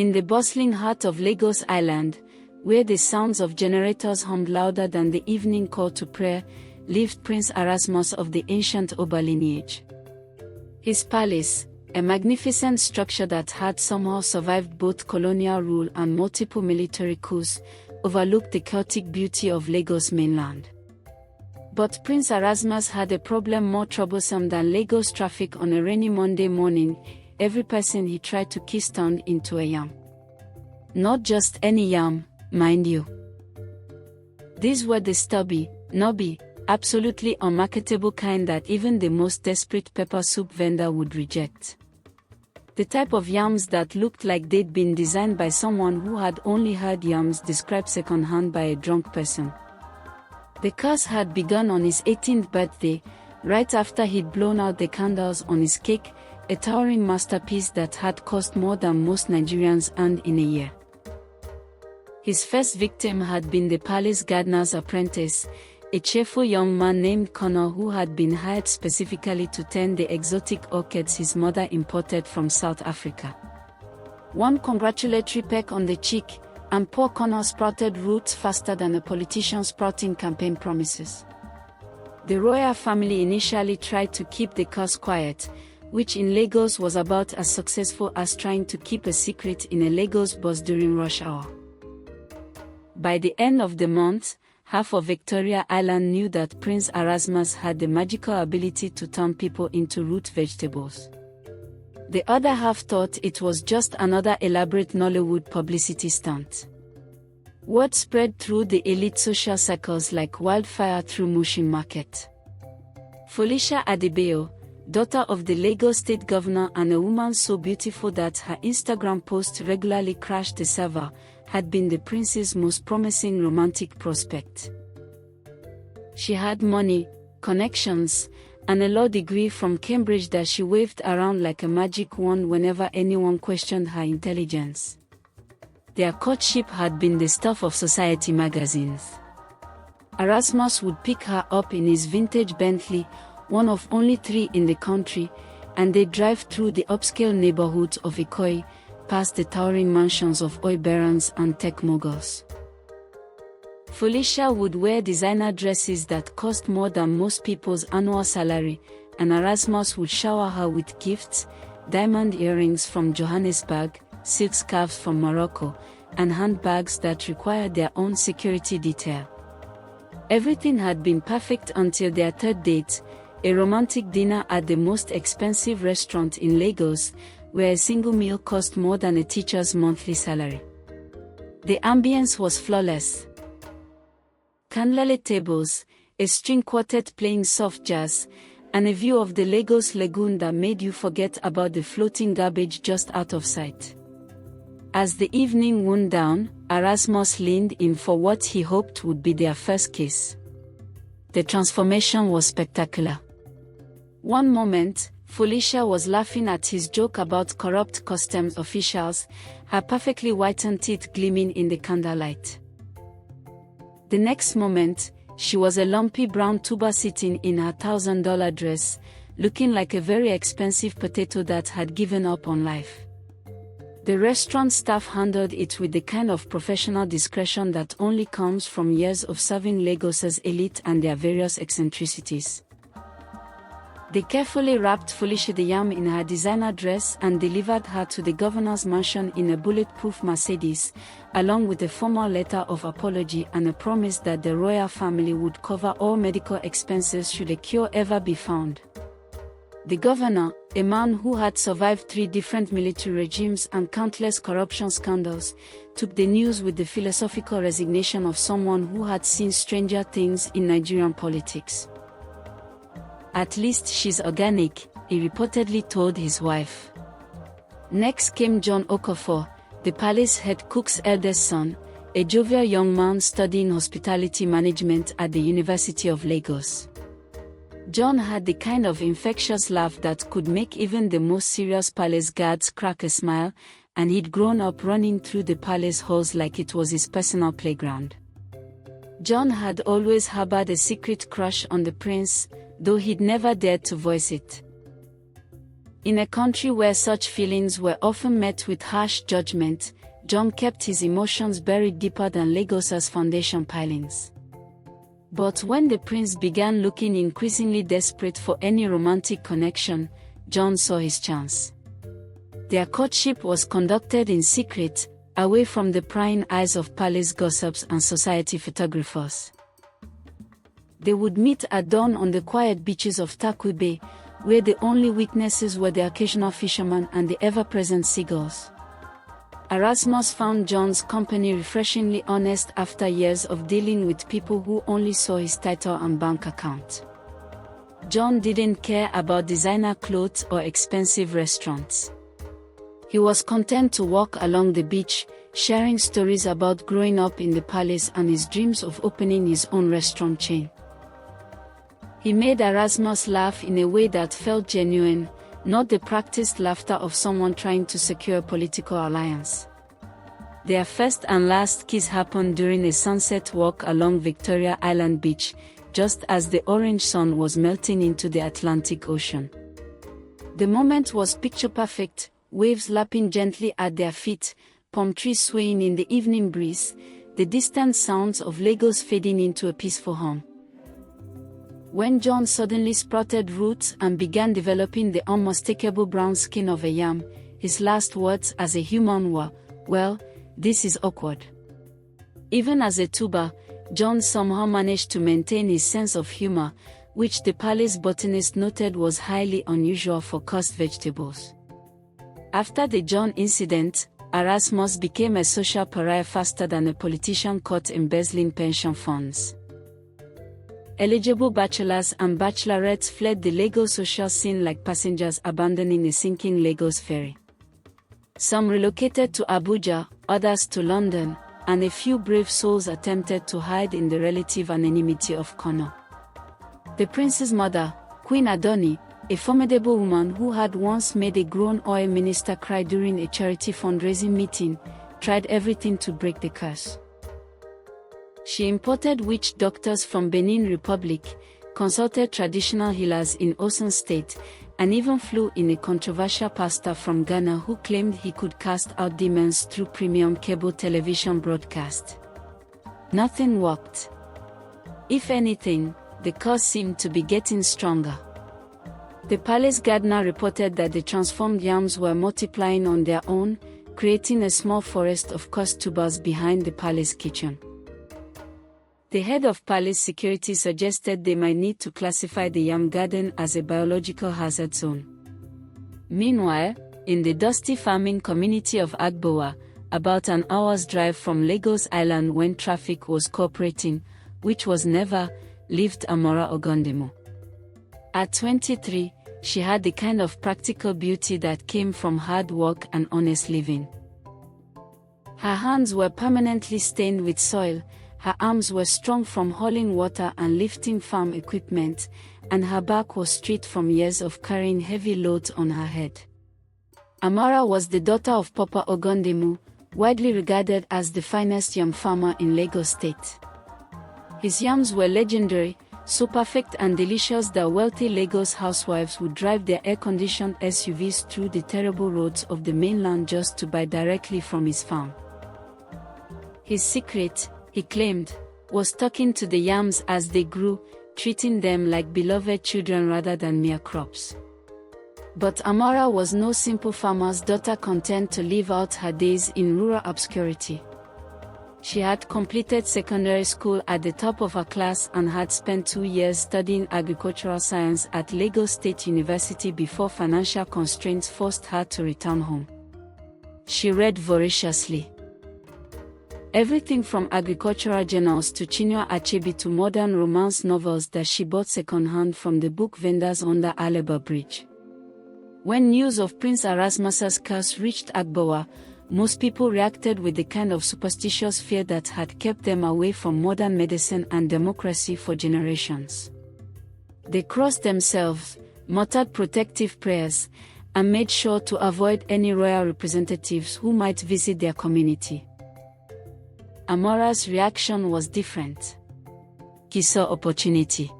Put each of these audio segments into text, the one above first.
In the bustling heart of Lagos Island, where the sounds of generators hummed louder than the evening call to prayer, lived Prince Erasmus of the ancient Oba lineage. His palace, a magnificent structure that had somehow survived both colonial rule and multiple military coups, overlooked the chaotic beauty of Lagos mainland. But Prince Erasmus had a problem more troublesome than Lagos traffic on a rainy Monday morning. Every person he tried to kiss turned into a yam. Not just any yam, mind you. These were the stubby, knobby, absolutely unmarketable kind that even the most desperate pepper soup vendor would reject. The type of yams that looked like they'd been designed by someone who had only heard yams described secondhand by a drunk person. The curse had begun on his 18th birthday, right after he'd blown out the candles on his cake, a towering masterpiece that had cost more than most Nigerians earned in a year. His first victim had been the palace gardener's apprentice, a cheerful young man named Connor who had been hired specifically to tend the exotic orchids his mother imported from South Africa. One congratulatory peck on the cheek, and poor Connor sprouted roots faster than a politician sprouting campaign promises. The royal family initially tried to keep the curse quiet, which in Lagos was about as successful as trying to keep a secret in a Lagos bus during rush hour. By the end of the month, half of Victoria Island knew that Prince Erasmus had the magical ability to turn people into root vegetables. The other half thought it was just another elaborate Nollywood publicity stunt. Word spread through the elite social circles like wildfire through Mushin Market. Felicia Adebayo, daughter of the Lagos State Governor and a woman so beautiful that her Instagram posts regularly crashed the server, had been the prince's most promising romantic prospect. She had money, connections, and a law degree from Cambridge that she waved around like a magic wand whenever anyone questioned her intelligence. Their courtship had been the stuff of society magazines. Erasmus would pick her up in his vintage Bentley, one of only 3 in the country, and they'd drive through the upscale neighborhoods of Ikoyi, past the towering mansions of oil barons and tech moguls. Felicia would wear designer dresses that cost more than most people's annual salary, and Erasmus would shower her with gifts, diamond earrings from Johannesburg, silk scarves from Morocco, and handbags that required their own security detail. Everything had been perfect until their third date, a romantic dinner at the most expensive restaurant in Lagos, where a single meal cost more than a teacher's monthly salary. The ambience was flawless. Candlelit tables, a string quartet playing soft jazz, and a view of the Lagos lagoon that made you forget about the floating garbage just out of sight. As the evening wound down, Erasmus leaned in for what he hoped would be their first kiss. The transformation was spectacular. One moment, Felicia was laughing at his joke about corrupt customs officials, her perfectly whitened teeth gleaming in the candlelight. The next moment, she was a lumpy brown tuba sitting in her $1,000 dress, looking like a very expensive potato that had given up on life. The restaurant staff handled it with the kind of professional discretion that only comes from years of serving Lagos's elite and their various eccentricities. They carefully wrapped Felicia the Yam in her designer dress and delivered her to the governor's mansion in a bulletproof Mercedes, along with a formal letter of apology and a promise that the royal family would cover all medical expenses should a cure ever be found. The governor, a man who had survived 3 different military regimes and countless corruption scandals, took the news with the philosophical resignation of someone who had seen stranger things in Nigerian politics. "At least she's organic," he reportedly told his wife. Next came John Okafor, the palace head cook's eldest son, a jovial young man studying hospitality management at the University of Lagos. John had the kind of infectious laugh that could make even the most serious palace guards crack a smile, and he'd grown up running through the palace halls like it was his personal playground. John had always harbored a secret crush on the prince, though he'd never dared to voice it. In a country where such feelings were often met with harsh judgment, John kept his emotions buried deeper than Lagos's foundation pilings. But when the prince began looking increasingly desperate for any romantic connection, John saw his chance. Their courtship was conducted in secret, away from the prying eyes of palace gossips and society photographers. They would meet at dawn on the quiet beaches of Takwi Bay, where the only witnesses were the occasional fisherman and the ever-present seagulls. Erasmus found John's company refreshingly honest after years of dealing with people who only saw his title and bank account. John didn't care about designer clothes or expensive restaurants. He was content to walk along the beach, sharing stories about growing up in the palace and his dreams of opening his own restaurant chain. He made Erasmus laugh in a way that felt genuine, not the practiced laughter of someone trying to secure a political alliance. Their first and last kiss happened during a sunset walk along Victoria Island Beach, just as the orange sun was melting into the Atlantic Ocean. The moment was picture-perfect, waves lapping gently at their feet, palm trees swaying in the evening breeze, the distant sounds of Lagos fading into a peaceful hum. When John suddenly sprouted roots and began developing the unmistakable brown skin of a yam, his last words as a human were, "Well, this is awkward." Even as a tuber, John somehow managed to maintain his sense of humor, which the palace botanist noted was highly unusual for cursed vegetables. After the John incident, Erasmus became a social pariah faster than a politician caught embezzling pension funds. Eligible bachelors and bachelorettes fled the Lagos social scene like passengers abandoning a sinking Lagos ferry. Some relocated to Abuja, others to London, and a few brave souls attempted to hide in the relative anonymity of Kano. The prince's mother, Queen Adoni, a formidable woman who had once made a grown oil minister cry during a charity fundraising meeting, tried everything to break the curse. She imported witch doctors from Benin Republic, consulted traditional healers in Osun State, and even flew in a controversial pastor from Ghana who claimed he could cast out demons through premium cable television broadcast. Nothing worked. If anything, the curse seemed to be getting stronger. The palace gardener reported that the transformed yams were multiplying on their own, creating a small forest of cursed tubers behind the palace kitchen. The head of palace security suggested they might need to classify the yam garden as a biological hazard zone. Meanwhile, in the dusty farming community of Agbowa, about an hour's drive from Lagos Island when traffic was cooperating, which was never, lived Amara Ogundemo. At 23, she had the kind of practical beauty that came from hard work and honest living. Her hands were permanently stained with soil, her arms were strong from hauling water and lifting farm equipment, and her back was straight from years of carrying heavy loads on her head. Amara was the daughter of Papa Ogundemu, widely regarded as the finest yam farmer in Lagos State. His yams were legendary, so perfect and delicious that wealthy Lagos housewives would drive their air-conditioned SUVs through the terrible roads of the mainland just to buy directly from his farm. His secret, he claimed, was talking to the yams as they grew, treating them like beloved children rather than mere crops. But Amara was no simple farmer's daughter content to live out her days in rural obscurity. She had completed secondary school at the top of her class and had spent 2 years studying agricultural science at Lagos State University before financial constraints forced her to return home. She read voraciously. Everything from agricultural journals to Chinua Achebe to modern romance novels that she bought secondhand from the book vendors under Alaba Bridge. When news of Prince Erasmus's curse reached Agbowa, most people reacted with the kind of superstitious fear that had kept them away from modern medicine and democracy for generations. They crossed themselves, muttered protective prayers, and made sure to avoid any royal representatives who might visit their community. Amara's reaction was different. He saw opportunity.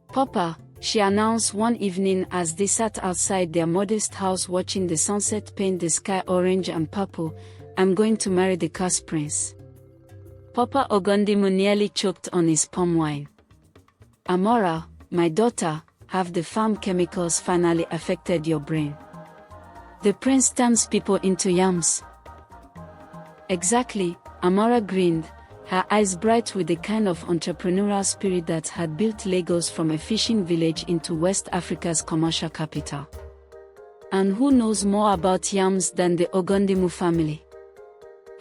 Papa, she announced one evening as they sat outside their modest house watching the sunset paint the sky orange and purple, "I'm going to marry the cursed prince." Papa Ogondimu nearly choked on his palm wine. "Amara, my daughter, have the farm chemicals finally affected your brain? The prince turns people into yams." "Exactly," Amara grinned, her eyes bright with the kind of entrepreneurial spirit that had built Lagos from a fishing village into West Africa's commercial capital. "And who knows more about yams than the Ogondimu family?"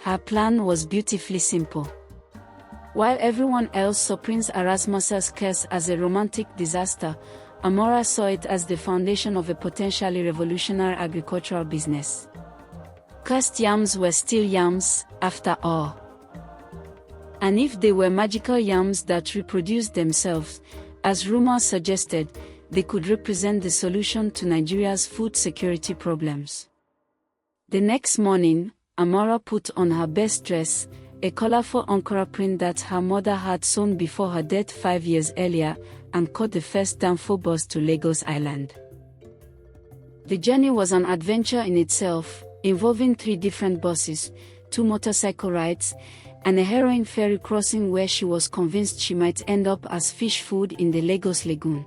Her plan was beautifully simple. While everyone else saw Prince Erasmus's curse as a romantic disaster, Amara saw it as the foundation of a potentially revolutionary agricultural business. Cursed yams were still yams, after all. And if they were magical yams that reproduced themselves, as rumors suggested, they could represent the solution to Nigeria's food security problems. The next morning, Amara put on her best dress, a colorful Ankara print that her mother had sewn before her death 5 years earlier, and caught the first Danfo bus to Lagos Island. The journey was an adventure in itself, involving 3 different buses, 2 motorcycle rides, and a harrowing ferry crossing where she was convinced she might end up as fish food in the Lagos lagoon.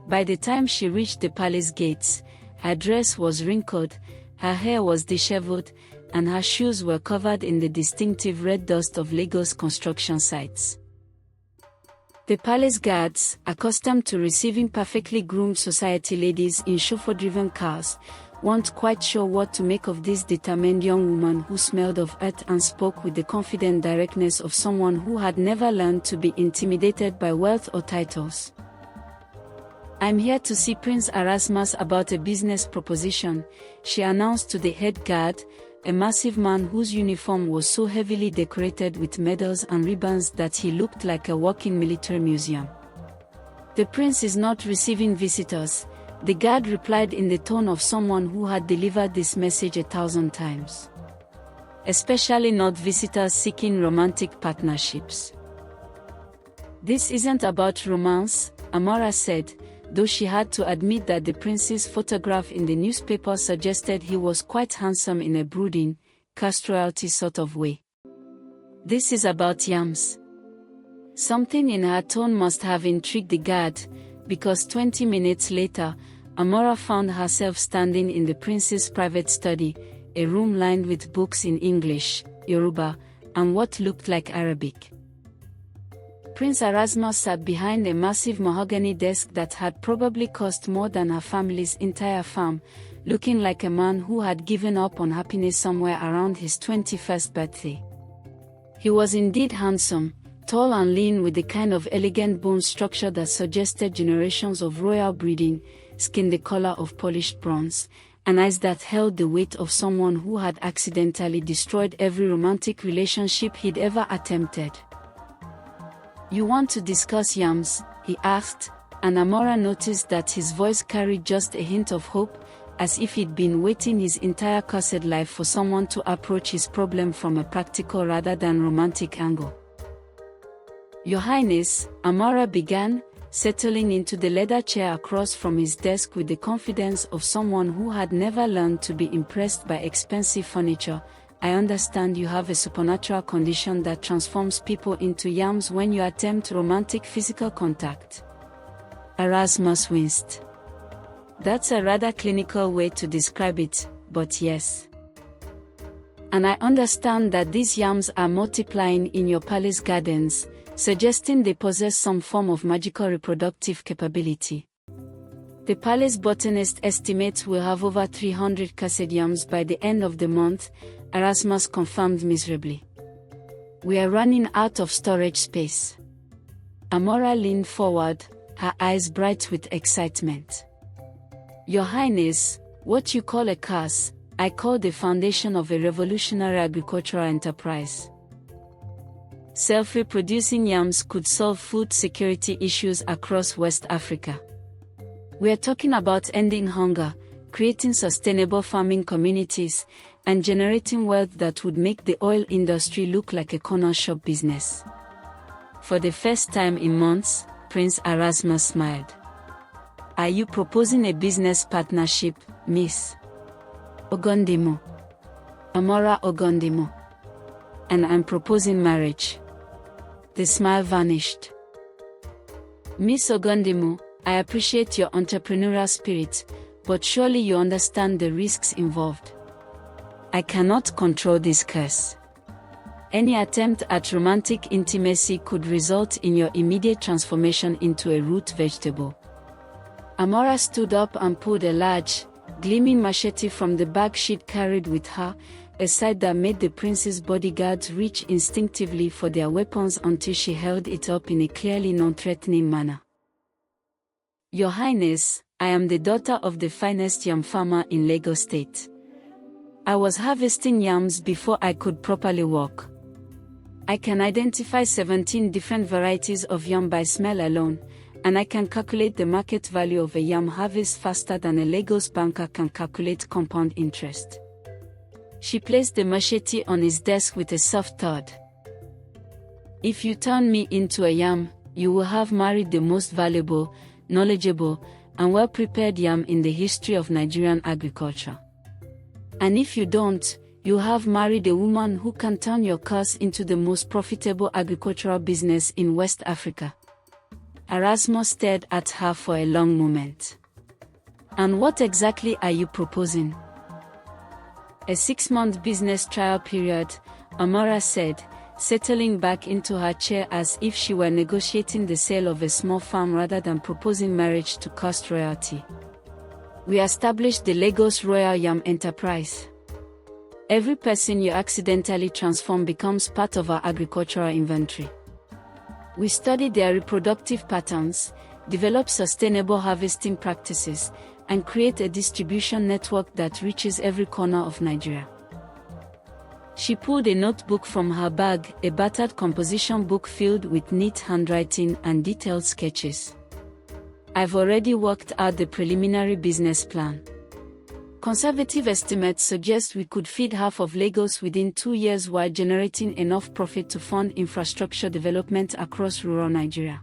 By the time she reached the palace gates, her dress was wrinkled, her hair was disheveled, and her shoes were covered in the distinctive red dust of Lagos construction sites. The palace guards, accustomed to receiving perfectly groomed society ladies in chauffeur-driven cars, weren't quite sure what to make of this determined young woman who smelled of earth and spoke with the confident directness of someone who had never learned to be intimidated by wealth or titles. "I'm here to see Prince Erasmus about a business proposition," she announced to the head guard, a massive man whose uniform was so heavily decorated with medals and ribbons that he looked like a walking military museum. "The prince is not receiving visitors," the guard replied in the tone of someone who had delivered this message 1,000 times. "Especially not visitors seeking romantic partnerships." "This isn't about romance," Amara said, though she had to admit that the prince's photograph in the newspaper suggested he was quite handsome in a brooding, caste royalty sort of way. "This is about yams." Something in her tone must have intrigued the guard, because 20 minutes later, Amara found herself standing in the prince's private study, a room lined with books in English, Yoruba, and what looked like Arabic. Prince Erasmus sat behind a massive mahogany desk that had probably cost more than her family's entire farm, looking like a man who had given up on happiness somewhere around his 21st birthday. He was indeed handsome, tall and lean with the kind of elegant bone structure that suggested generations of royal breeding, skin the color of polished bronze, and eyes that held the weight of someone who had accidentally destroyed every romantic relationship he'd ever attempted. "You want to discuss yams?" he asked, and Amara noticed that his voice carried just a hint of hope, as if he'd been waiting his entire cursed life for someone to approach his problem from a practical rather than romantic angle. "Your Highness," Amara began, settling into the leather chair across from his desk with the confidence of someone who had never learned to be impressed by expensive furniture. "I understand you have a supernatural condition that transforms people into yams when you attempt romantic physical contact." Erasmus winced. "That's a rather clinical way to describe it, but yes. And I understand that these yams are multiplying in your palace gardens, suggesting they possess some form of magical reproductive capability. The palace botanist estimates we'll have over 300 cursed yams by the end of the month," Erasmus confirmed miserably. "We are running out of storage space." Amara leaned forward, her eyes bright with excitement. "Your Highness, what you call a curse, I call the foundation of a revolutionary agricultural enterprise. Self-reproducing yams could solve food security issues across West Africa. We're talking about ending hunger, creating sustainable farming communities, and generating wealth that would make the oil industry look like a corner shop business." For the first time in months, Prince Erasmus smiled. Are you proposing a business partnership, Miss Ogondimo? Amara Ogondimo. And I'm proposing marriage. The smile vanished. Miss Ogondimo, I appreciate your entrepreneurial spirit, but surely you understand the risks involved. I cannot control this curse. Any attempt at romantic intimacy could result in your immediate transformation into a root vegetable. Amara stood up and pulled a large, gleaming machete from the bag she'd carried with her, a sight that made the prince's bodyguards reach instinctively for their weapons until she held it up in a clearly non-threatening manner. Your Highness, I am the daughter of the finest yam farmer in Lagos State. I was harvesting yams before I could properly walk. I can identify 17 different varieties of yam by smell alone, and I can calculate the market value of a yam harvest faster than a Lagos banker can calculate compound interest. She placed the machete on his desk with a soft thud. If you turn me into a yam, you will have married the most valuable, knowledgeable, and well-prepared yam in the history of Nigerian agriculture. And if you don't, you have married a woman who can turn your curse into the most profitable agricultural business in West Africa. Erasmus stared at her for a long moment. And what exactly are you proposing? A 6-month business trial period, Amara said, settling back into her chair as if she were negotiating the sale of a small farm rather than proposing marriage to cost royalty. We established the Lagos Royal Yam Enterprise. Every person you accidentally transform becomes part of our agricultural inventory. We study their reproductive patterns, develop sustainable harvesting practices, and create a distribution network that reaches every corner of Nigeria. She pulled a notebook from her bag, a battered composition book filled with neat handwriting and detailed sketches. I've already worked out the preliminary business plan. Conservative estimates suggest we could feed half of Lagos within 2 years while generating enough profit to fund infrastructure development across rural Nigeria.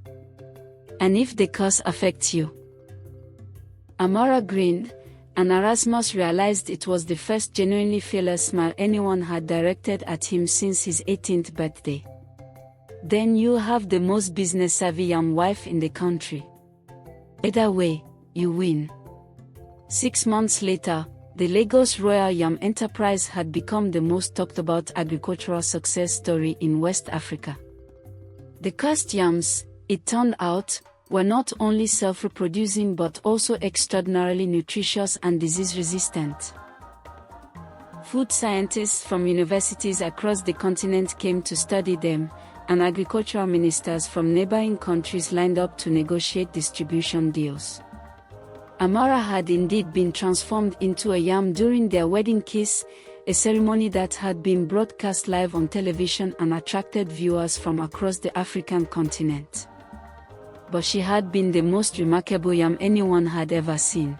And if the curse affects you? Amara grinned, and Erasmus realized it was the first genuinely fearless smile anyone had directed at him since his 18th birthday. Then you'll have the most business-savvy yam wife in the country. Either way, you win. 6 months later, the Lagos Royal Yam Enterprise had become the most talked about agricultural success story in West Africa. The cursed yams, it turned out, were not only self-reproducing but also extraordinarily nutritious and disease-resistant. Food scientists from universities across the continent came to study them, and agricultural ministers from neighboring countries lined up to negotiate distribution deals. Amara had indeed been transformed into a yam during their wedding kiss, a ceremony that had been broadcast live on television and attracted viewers from across the African continent. But she had been the most remarkable yam anyone had ever seen.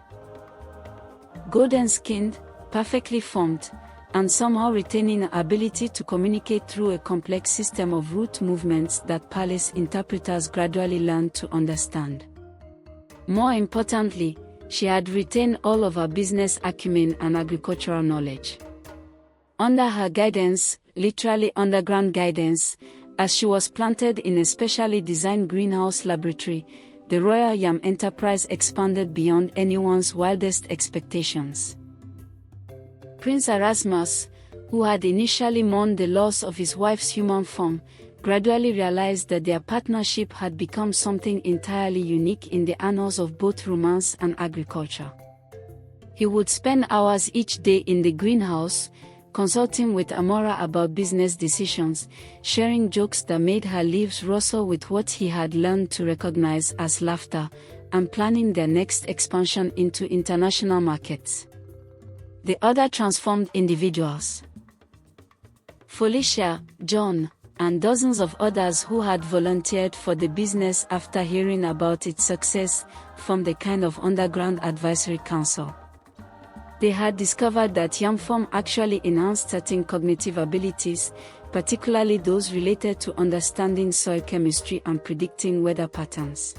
Golden-skinned, perfectly formed, and somehow retaining the ability to communicate through a complex system of root movements that palace interpreters gradually learned to understand. More importantly, she had retained all of her business acumen and agricultural knowledge. Under her guidance, literally underground guidance, as she was planted in a specially designed greenhouse laboratory, the Royal Yam Enterprise expanded beyond anyone's wildest expectations. Prince Erasmus, who had initially mourned the loss of his wife's human form, gradually realized that their partnership had become something entirely unique in the annals of both romance and agriculture. He would spend hours each day in the greenhouse, consulting with Amara about business decisions, sharing jokes that made her lips rustle with what he had learned to recognize as laughter, and planning their next expansion into international markets. The other transformed individuals, Felicia, John, and dozens of others who had volunteered for the business after hearing about its success, formed a kind of underground advisory council. They had discovered that yam farm actually enhanced certain cognitive abilities, particularly those related to understanding soil chemistry and predicting weather patterns.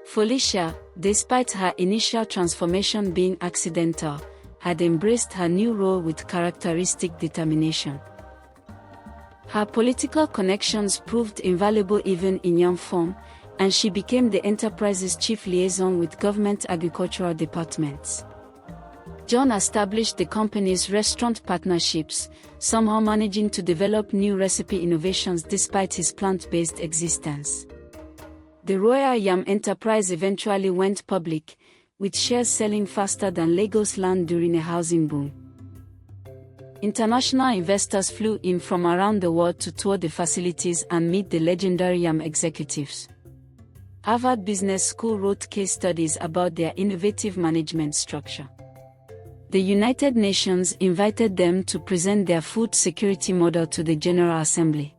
Felicia, despite her initial transformation being accidental, had embraced her new role with characteristic determination. Her political connections proved invaluable even in young form, and she became the enterprise's chief liaison with government agricultural departments. John established the company's restaurant partnerships, somehow managing to develop new recipe innovations despite his plant-based existence. The Royal Yam enterprise eventually went public, with shares selling faster than Lagos land during a housing boom. International investors flew in from around the world to tour the facilities and meet the legendary Yam executives. Harvard Business School wrote case studies about their innovative management structure. The United Nations invited them to present their food security model to the General Assembly.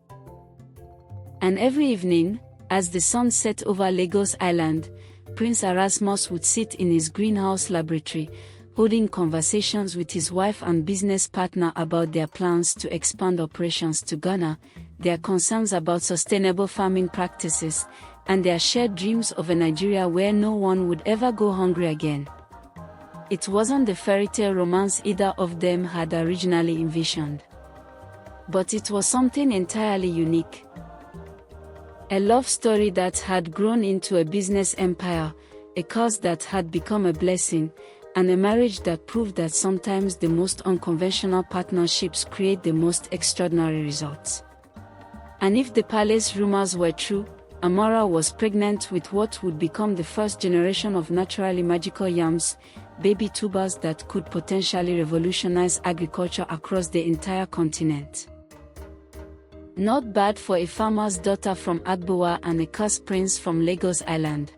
And every evening, as the sun set over Lagos Island, Prince Erasmus would sit in his greenhouse laboratory, holding conversations with his wife and business partner about their plans to expand operations to Ghana, their concerns about sustainable farming practices, and their shared dreams of a Nigeria where no one would ever go hungry again. It wasn't the fairy tale romance either of them had originally envisioned. But it was something entirely unique. A love story that had grown into a business empire, a cause that had become a blessing, and a marriage that proved that sometimes the most unconventional partnerships create the most extraordinary results. And if the palace rumors were true, Amara was pregnant with what would become the first generation of naturally magical yams, baby tubers that could potentially revolutionize agriculture across the entire continent. Not bad for a farmer's daughter from Agbowa and a cursed prince from Lagos Island.